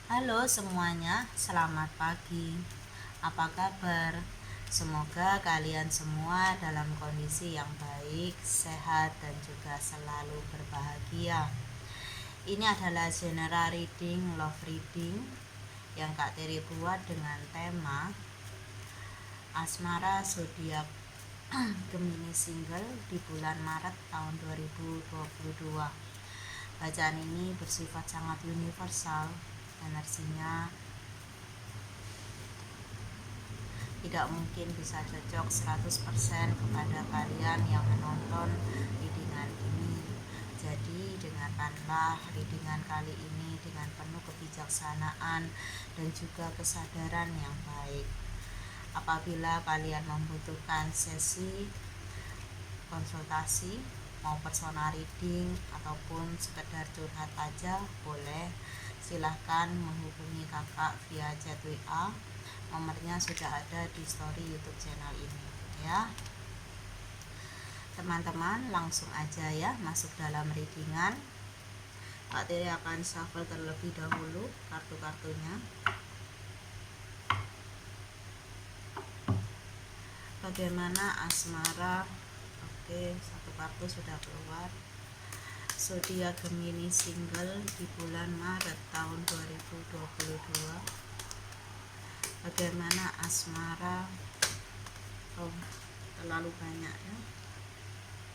Halo semuanya, selamat pagi. Apa kabar? Semoga kalian semua dalam kondisi yang baik, sehat, dan juga selalu berbahagia. Ini adalah general reading, love reading yang Kak Teri buat dengan tema Asmara Zodiak Gemini Single di bulan Maret tahun 2022. Bacaan ini bersifat sangat universal, energinya tidak mungkin bisa cocok 100% kepada kalian yang menonton readingan ini. Jadi dengarkanlah readingan kali ini dengan penuh kebijaksanaan dan juga kesadaran yang baik. Apabila kalian membutuhkan sesi konsultasi, mau personal reading ataupun sekedar curhat aja boleh, silahkan menghubungi kakak via chat WA. Nomornya sudah ada di story YouTube channel ini ya. Teman-teman langsung aja ya masuk dalam readingan. Kak Tiri akan shuffle terlebih dahulu kartu-kartunya. Bagaimana asmara? Oke, satu kartu sudah keluar. Zodiak Gemini Single di bulan Maret tahun 2022. Bagaimana asmara? Oh, terlalu banyak ya.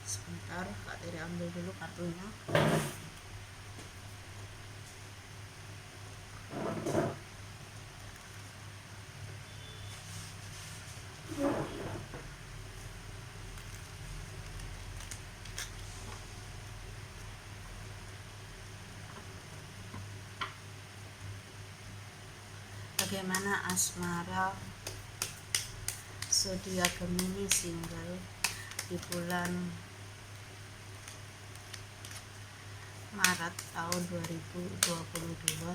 Sebentar, Kak Tiri ambil dulu kartunya. Bagaimana asmara zodiak Gemini Single di bulan Maret tahun 2022.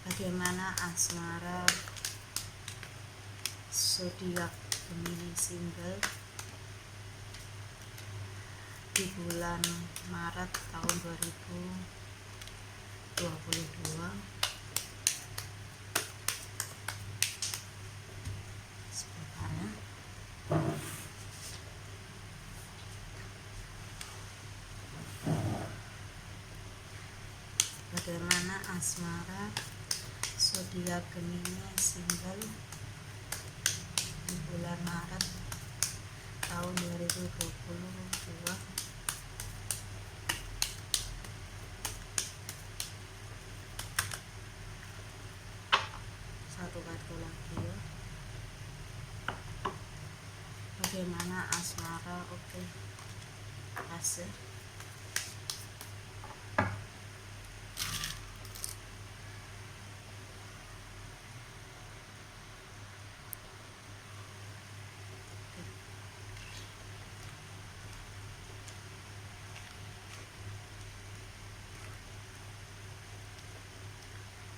Bagaimana asmara zodiak Gemini Single di bulan Maret tahun 2022. Sebentar ya. Bagaimana asmara zodiak Gemini Single di bulan Maret tahun 2022. Satu kartu lagi ya. Bagaimana asmara? Oke, pas ya.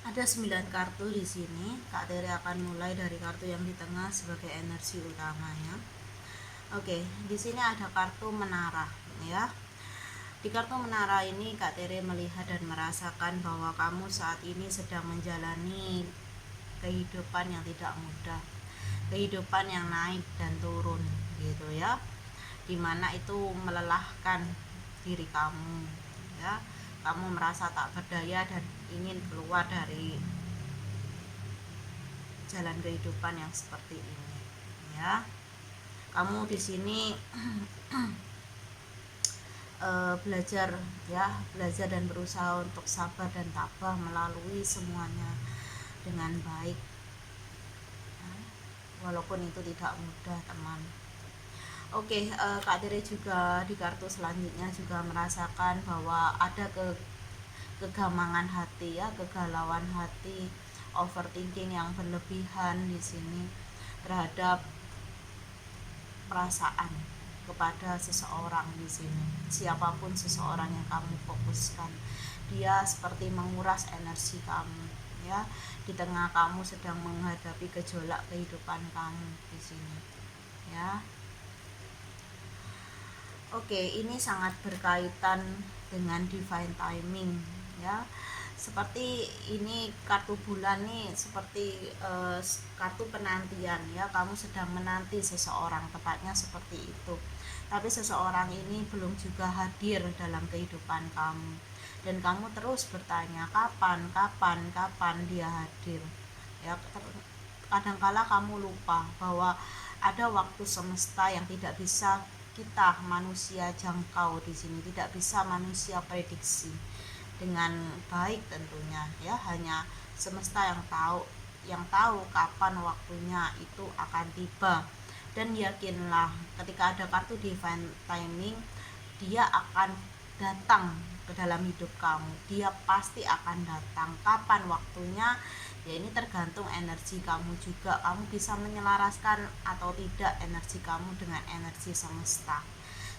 Ada 9 kartu di sini. Kak Tere akan mulai dari kartu yang di tengah sebagai energi utamanya. Oke, di sini ada kartu menara ya. Di kartu menara ini Kak Tere melihat dan merasakan bahwa kamu saat ini sedang menjalani kehidupan yang tidak mudah. Kehidupan yang naik dan turun gitu ya. Dimana itu melelahkan diri kamu ya. Kamu merasa tak berdaya dan ingin keluar dari jalan kehidupan yang seperti ini ya. Kamu di sini belajar dan berusaha untuk sabar dan tabah melalui semuanya dengan baik ya, walaupun itu tidak mudah teman. Oke, Kak Tere juga di kartu selanjutnya juga merasakan bahwa ada kegamangan hati ya, kegalauan hati, overthinking yang berlebihan di sini terhadap perasaan kepada seseorang di sini. Siapapun seseorang yang kamu fokuskan, dia seperti menguras energi kamu ya. Di tengah kamu sedang menghadapi gejolak kehidupan kamu di sini ya. Oke, ini sangat berkaitan dengan divine timing ya. Seperti ini kartu bulan nih, seperti kartu penantian ya, kamu sedang menanti seseorang, tepatnya seperti itu. Tapi seseorang ini belum juga hadir dalam kehidupan kamu, dan kamu terus bertanya kapan, kapan, kapan dia hadir ya. Kadangkala kamu lupa bahwa ada waktu semesta yang tidak bisa kita manusia jangkau di sini, tidak bisa manusia prediksi dengan baik tentunya ya. Hanya semesta yang tahu kapan waktunya itu akan tiba. Dan yakinlah, ketika ada kartu divine timing, dia akan datang ke dalam hidup kamu, dia pasti akan datang. Kapan waktunya ya, ini tergantung energi kamu juga, kamu bisa menyelaraskan atau tidak energi kamu dengan energi semesta.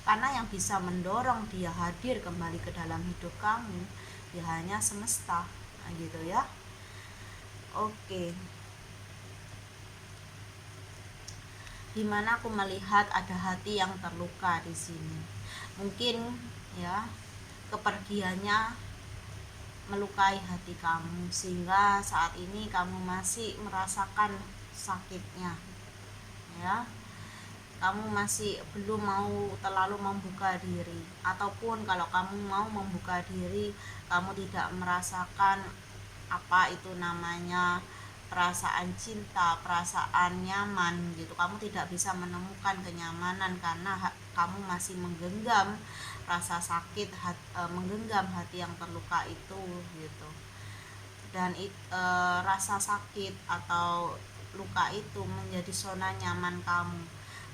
Karena yang bisa mendorong dia hadir kembali ke dalam hidup kamu ya hanya semesta, nah, gitu ya. Oke, dimana aku melihat ada hati yang terluka di sini. Mungkin ya, kepergiannya melukai hati kamu sehingga saat ini kamu masih merasakan sakitnya ya. Kamu masih belum mau terlalu membuka diri, ataupun kalau kamu mau membuka diri, kamu tidak merasakan apa itu namanya perasaan cinta, perasaan nyaman gitu. Kamu tidak bisa menemukan kenyamanan karena kamu masih menggenggam rasa sakit, menggenggam hati yang terluka itu gitu. Dan rasa sakit atau luka itu menjadi zona nyaman kamu,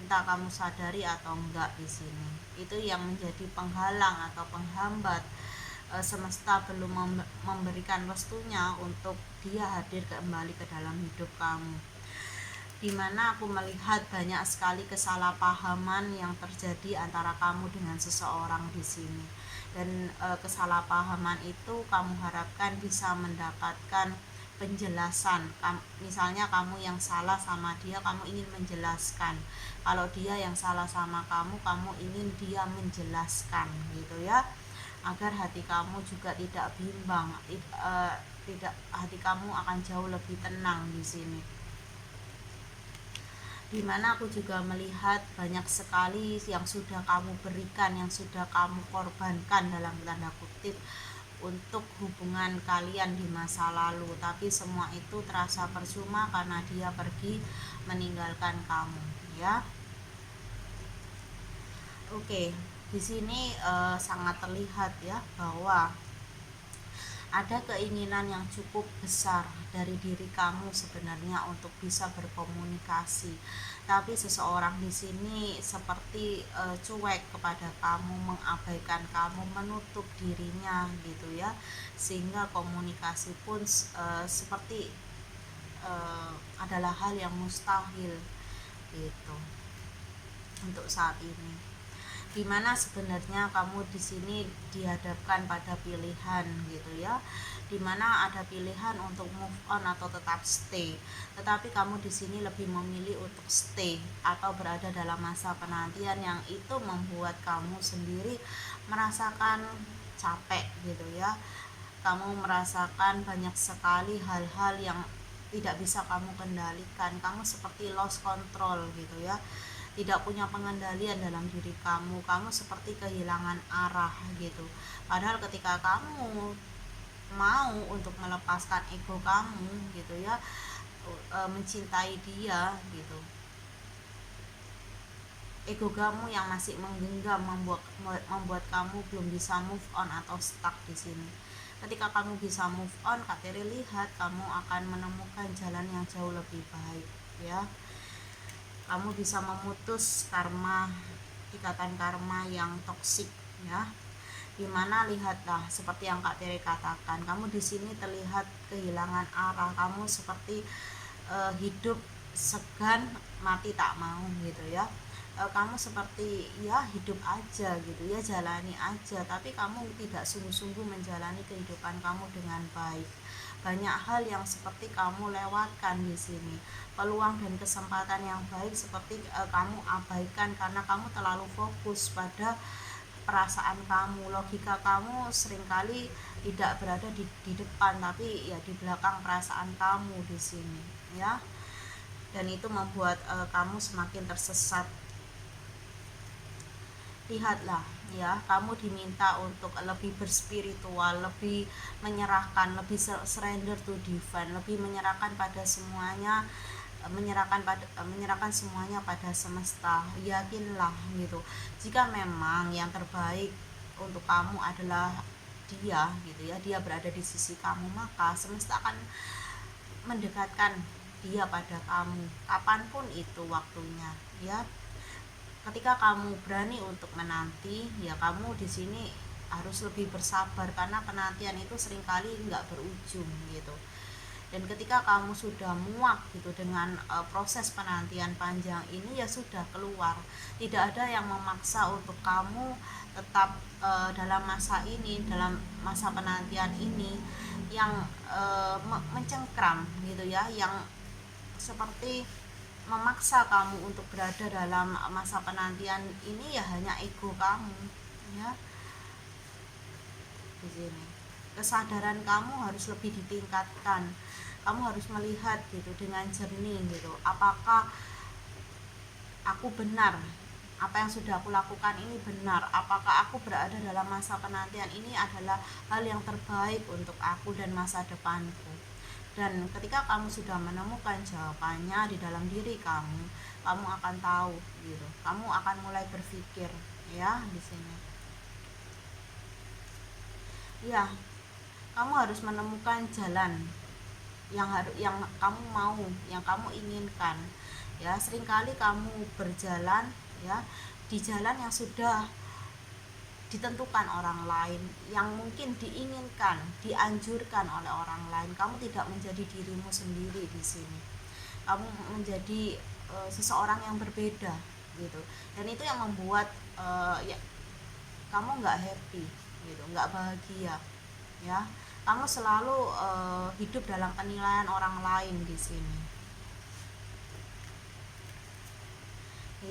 entah kamu sadari atau enggak di sini. Itu yang menjadi penghalang atau penghambat semesta belum memberikan restunya untuk dia hadir kembali ke dalam hidup kamu. Dimana aku melihat banyak sekali kesalahpahaman yang terjadi antara kamu dengan seseorang di sini. Dan kesalahpahaman itu kamu harapkan bisa mendapatkan penjelasan. Misalnya kamu yang salah sama dia, kamu ingin menjelaskan. Kalau dia yang salah sama kamu, kamu ingin dia menjelaskan gitu ya, agar hati kamu juga tidak bimbang, tidak, hati kamu akan jauh lebih tenang di sini. Dimana aku juga melihat banyak sekali yang sudah kamu berikan, yang sudah kamu korbankan dalam tanda kutip untuk hubungan kalian di masa lalu, tapi semua itu terasa percuma karena dia pergi meninggalkan kamu ya. Oke, di sini sangat terlihat ya bahwa ada keinginan yang cukup besar dari diri kamu sebenarnya untuk bisa berkomunikasi, tapi seseorang di sini seperti cuek kepada kamu, mengabaikan kamu, menutup dirinya gitu ya, sehingga komunikasi pun seperti adalah hal yang mustahil gitu untuk saat ini. Dimana sebenarnya kamu di sini dihadapkan pada pilihan gitu ya, dimana ada pilihan untuk move on atau tetap stay, tetapi kamu di sini lebih memilih untuk stay atau berada dalam masa penantian yang itu membuat kamu sendiri merasakan capek gitu ya. Kamu merasakan banyak sekali hal-hal yang tidak bisa kamu kendalikan, kamu seperti lost control gitu ya, tidak punya pengendalian dalam diri kamu, kamu seperti kehilangan arah gitu. Padahal ketika kamu mau untuk melepaskan ego kamu gitu ya, mencintai dia gitu, ego kamu yang masih menggenggam membuat kamu belum bisa move on atau stuck di sini. Ketika kamu bisa move on, Kak Teri lihat kamu akan menemukan jalan yang jauh lebih baik ya. Kamu bisa memutus karma, ikatan karma yang toksik ya. Dimana lihatlah seperti yang Kak Tere katakan, kamu di sini terlihat kehilangan arah, kamu seperti hidup segan mati tak mau gitu ya. Kamu seperti ya hidup aja gitu ya, jalani aja, tapi kamu tidak sungguh-sungguh menjalani kehidupan kamu dengan baik. Banyak hal yang seperti kamu lewatkan di sini, peluang dan kesempatan yang baik seperti kamu abaikan karena kamu terlalu fokus pada perasaan kamu, logika kamu seringkali tidak berada di depan, tapi ya di belakang perasaan kamu di sini ya. Dan itu membuat kamu semakin tersesat. Lihatlah ya, kamu diminta untuk lebih berspiritual, lebih menyerahkan, lebih surrender to divine, lebih menyerahkan pada semuanya, menyerahkan semuanya pada semesta. Yakinlah gitu, jika memang yang terbaik untuk kamu adalah dia gitu ya, dia berada di sisi kamu, maka semesta akan mendekatkan dia pada kamu kapanpun itu waktunya ya. Ketika kamu berani untuk menanti, ya kamu di sini harus lebih bersabar, karena penantian itu seringkali nggak berujung gitu. Dan ketika kamu sudah muak gitu dengan proses penantian panjang ini, ya sudah keluar. Tidak ada yang memaksa untuk kamu tetap dalam masa ini, dalam masa penantian ini yang mencengkram gitu ya, yang seperti memaksa kamu untuk berada dalam masa penantian ini, ya hanya ego kamu ya. Di sini kesadaran kamu harus lebih ditingkatkan. Kamu harus melihat gitu dengan jernih gitu, apakah aku benar, apa yang sudah aku lakukan ini benar, apakah aku berada dalam masa penantian ini adalah hal yang terbaik untuk aku dan masa depanku. Dan ketika kamu sudah menemukan jawabannya di dalam diri kamu, kamu akan tahu gitu. Kamu akan mulai berpikir ya di sini. Ya, kamu harus menemukan jalan yang kamu mau, yang kamu inginkan. Ya, seringkali kamu berjalan ya di jalan yang sudah ditentukan orang lain, yang mungkin diinginkan, dianjurkan oleh orang lain. Kamu tidak menjadi dirimu sendiri di sini. Kamu menjadi seseorang yang berbeda gitu. Dan itu yang membuat ya kamu nggak happy gitu, nggak bahagia ya. Kamu selalu hidup dalam penilaian orang lain di sini.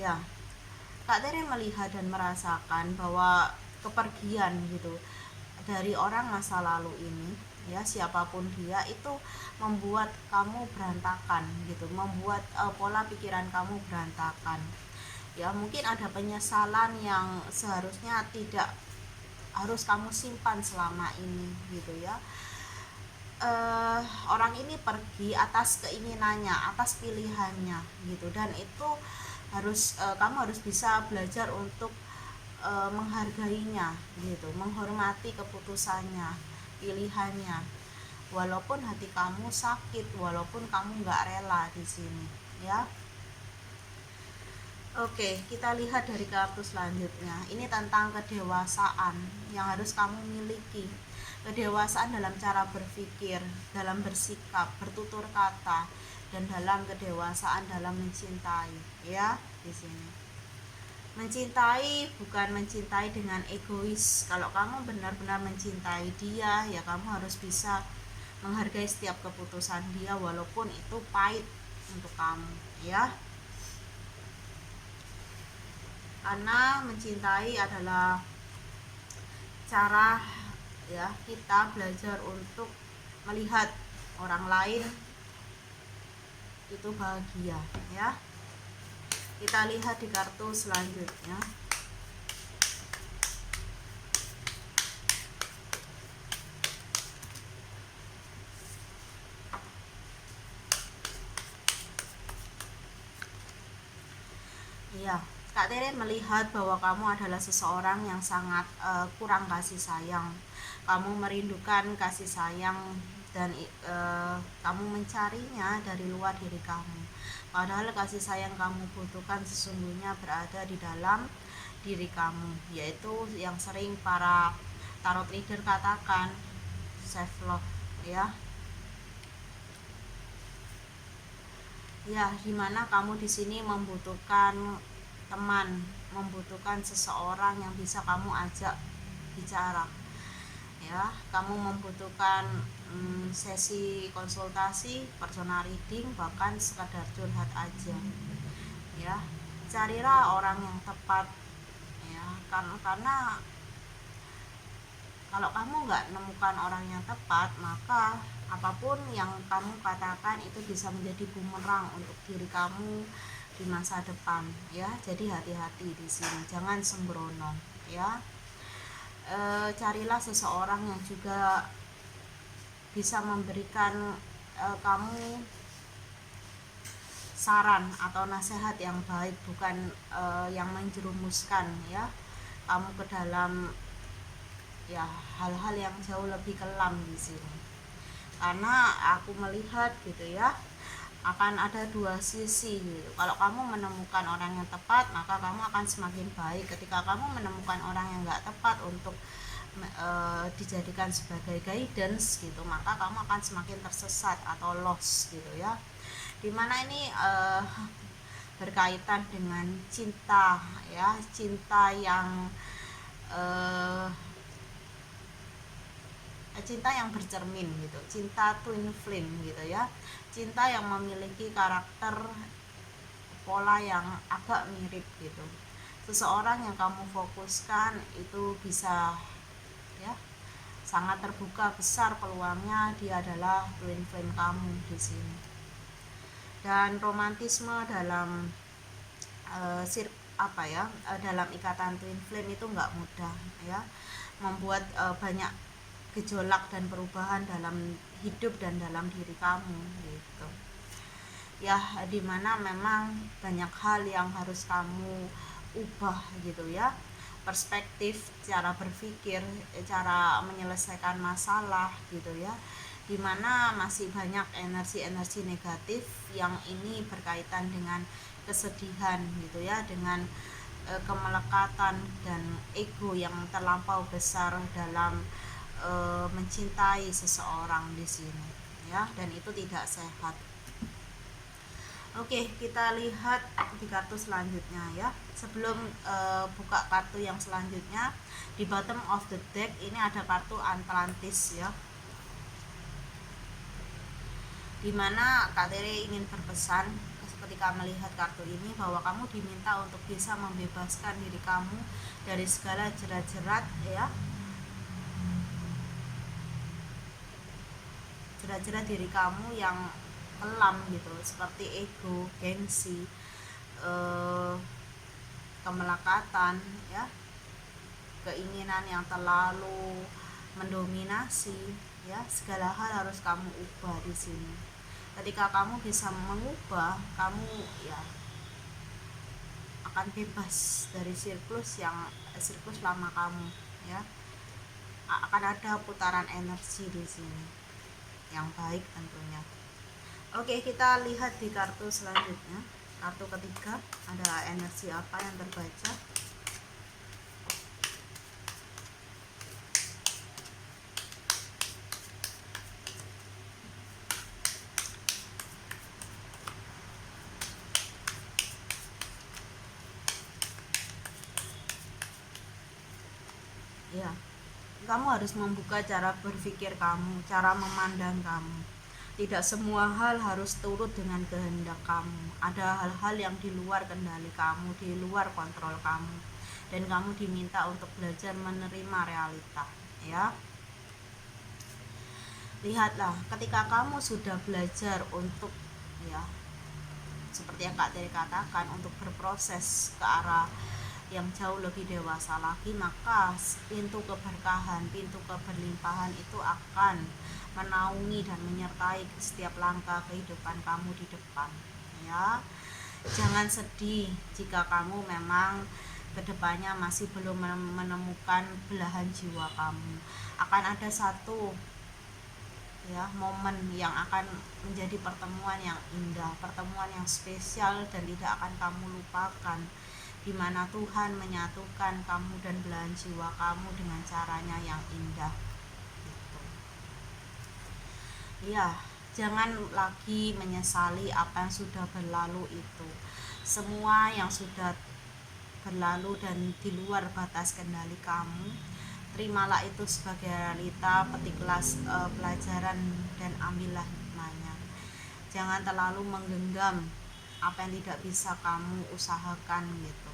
Ya, Kak Tere melihat dan merasakan bahwa kepergian gitu dari orang masa lalu ini ya, siapapun dia, itu membuat kamu berantakan gitu, membuat pola pikiran kamu berantakan ya. Mungkin ada penyesalan yang seharusnya tidak harus kamu simpan selama ini gitu ya. Orang ini pergi atas keinginannya, atas pilihannya gitu, dan itu harus kamu harus bisa belajar untuk menghargainya gitu, menghormati keputusannya, pilihannya, walaupun hati kamu sakit, walaupun kamu nggak rela di sini ya. Oke, kita lihat dari kartu selanjutnya. Ini tentang kedewasaan yang harus kamu miliki. Kedewasaan dalam cara berpikir, dalam bersikap, bertutur kata, dan dalam kedewasaan dalam mencintai ya di sini. Mencintai bukan mencintai dengan egois. Kalau kamu benar-benar mencintai dia, ya kamu harus bisa menghargai setiap keputusan dia walaupun itu pahit untuk kamu ya. Karena mencintai adalah cara ya kita belajar untuk melihat orang lain itu bahagia ya. Kita lihat di kartu selanjutnya. Iya, Kak Tere melihat bahwa kamu adalah seseorang yang sangat kurang kasih sayang. Kamu merindukan kasih sayang dan kamu mencarinya dari luar diri kamu. Padahal kasih sayang kamu butuhkan sesungguhnya berada di dalam diri kamu, yaitu yang sering para tarot reader katakan self love ya. Ya, dimana kamu di sini membutuhkan teman, membutuhkan seseorang yang bisa kamu ajak bicara ya. Kamu membutuhkan sesi konsultasi, personal reading, bahkan sekadar curhat aja ya. Carilah orang yang tepat ya. Karena kalau kamu nggak menemukan orang yang tepat, maka apapun yang kamu katakan itu bisa menjadi bumerang untuk diri kamu di masa depan, ya. Jadi hati-hati di sini, jangan sembrono, ya. Carilah seseorang yang juga bisa memberikan kamu saran atau nasihat yang baik, bukan yang menjerumuskan ya kamu ke dalam ya hal-hal yang jauh lebih kelam di sini. Karena aku melihat gitu ya, akan ada dua sisi gitu. Kalau kamu menemukan orang yang tepat, maka kamu akan semakin baik. Ketika kamu menemukan orang yang nggak tepat untuk dijadikan sebagai guidance gitu, maka kamu akan semakin tersesat atau lost gitu ya. Dimana ini berkaitan dengan cinta ya, cinta yang cinta yang bercermin gitu, cinta twin flame gitu ya, cinta yang memiliki karakter pola yang agak mirip gitu. Seseorang yang kamu fokuskan itu bisa ya sangat terbuka besar peluangnya dia adalah twin flame kamu di sini. Dan romantisme dalam dalam ikatan twin flame itu nggak mudah ya, membuat banyak gejolak dan perubahan dalam hidup dan dalam diri kamu gitu ya, dimana memang banyak hal yang harus kamu ubah gitu ya, perspektif, cara berpikir, cara menyelesaikan masalah gitu ya, dimana masih banyak energi-energi negatif yang ini berkaitan dengan kesedihan gitu ya, dengan kemelekatan dan ego yang terlampau besar dalam mencintai seseorang di sini ya, dan itu tidak sehat. Oke, kita lihat di kartu selanjutnya ya. Sebelum buka kartu yang selanjutnya, di bottom of the deck ini ada kartu Atlantis ya, dimana Kak Tere ingin berpesan ketika melihat kartu ini bahwa kamu diminta untuk bisa membebaskan diri kamu dari segala jerat-jerat ya, jerat-jerat diri kamu yang kelam gitu, seperti ego, gengsi, kemelekatan ya, keinginan yang terlalu mendominasi ya, segala hal harus kamu ubah di sini. Ketika kamu bisa mengubah, kamu ya akan bebas dari siklus lama kamu ya. Akan ada putaran energi di sini yang baik tentunya. Oke, kita lihat di kartu selanjutnya. Kartu ketiga, ada energi apa yang terbaca? Ya, kamu harus membuka cara berpikir kamu, cara memandang kamu. Tidak semua hal harus turut dengan kehendak kamu. Ada hal-hal yang di luar kendali kamu, di luar kontrol kamu, dan kamu diminta untuk belajar menerima realita ya. Lihatlah, ketika kamu sudah belajar untuk ya seperti yang Kak Teri katakan, untuk berproses ke arah yang jauh lebih dewasa lagi, maka pintu keberkahan, pintu keberlimpahan itu akan menaungi dan menyertai setiap langkah kehidupan kamu di depan ya. Jangan sedih jika kamu memang kedepannya masih belum menemukan belahan jiwa kamu. Akan ada satu ya momen yang akan menjadi pertemuan yang indah, pertemuan yang spesial dan tidak akan kamu lupakan, di mana Tuhan menyatukan kamu dan belahan jiwa kamu dengan caranya yang indah gitu. Ya, jangan lagi menyesali apa yang sudah berlalu itu. Semua yang sudah berlalu dan di luar batas kendali kamu, terimalah itu sebagai realita, petiklah pelajaran dan ambillah hikmahnya. Jangan terlalu menggenggam apa yang tidak bisa kamu usahakan gitu.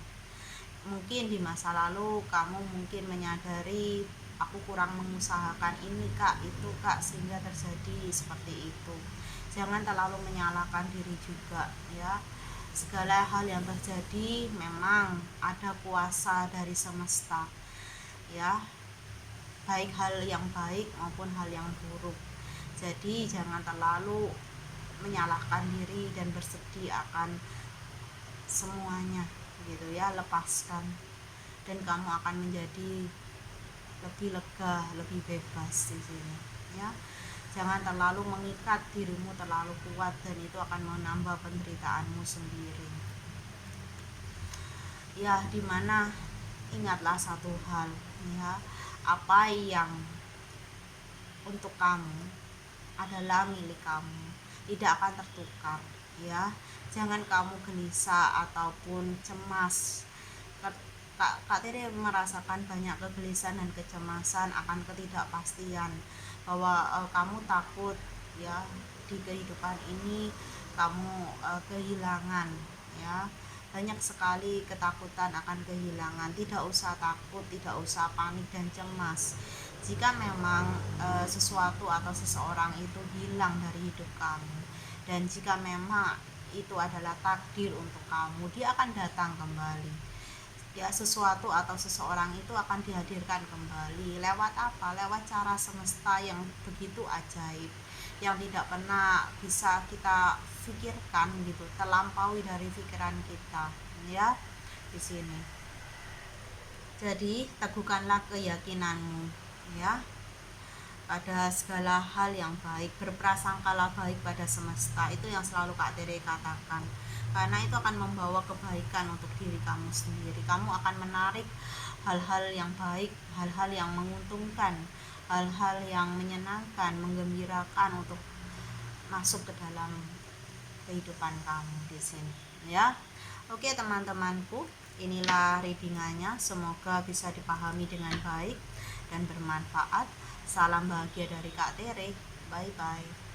mungkin di masa lalu kamu mungkin menyadari aku kurang mengusahakan ini kak, itu kak, sehingga terjadi seperti itu. Jangan terlalu menyalahkan diri juga ya. Segala hal yang terjadi memang ada kuasa dari semesta ya, baik hal yang baik maupun hal yang buruk. Jadi jangan terlalu menyalahkan diri dan bersedih akan semuanya gitu ya. Lepaskan dan kamu akan menjadi lebih lega, lebih bebas di sini ya. Jangan terlalu mengikat dirimu terlalu kuat, dan itu akan menambah penderitaanmu sendiri ya. Dimana ingatlah satu hal ya, apa yang untuk kamu adalah milik kamu, tidak akan tertukar ya. Jangan kamu gelisah ataupun cemas. Kak Tere merasakan banyak kegelisahan dan kecemasan akan ketidakpastian, bahwa kamu takut ya di kehidupan ini kamu kehilangan ya. Banyak sekali ketakutan akan kehilangan. Tidak usah takut, tidak usah panik dan cemas. Jika memang sesuatu atau seseorang itu hilang dari hidup kamu, dan jika memang itu adalah takdir untuk kamu, dia akan datang kembali ya. Sesuatu atau seseorang itu akan dihadirkan kembali lewat apa? Lewat cara semesta yang begitu ajaib, yang tidak pernah bisa kita pikirkan gitu, terlampaui dari pikiran kita ya di sini. Jadi teguhkanlah keyakinanmu ya pada segala hal yang baik. Berprasangkalah baik pada semesta, itu yang selalu Kak Tere katakan, karena itu akan membawa kebaikan untuk diri kamu sendiri. Kamu akan menarik hal-hal yang baik, hal-hal yang menguntungkan, hal-hal yang menyenangkan, menggembirakan untuk masuk ke dalam kehidupan kamu di sini ya. Oke teman-temanku, inilah readingannya, semoga bisa dipahami dengan baik dan bermanfaat. Salam bahagia dari Kak Tere. Bye bye.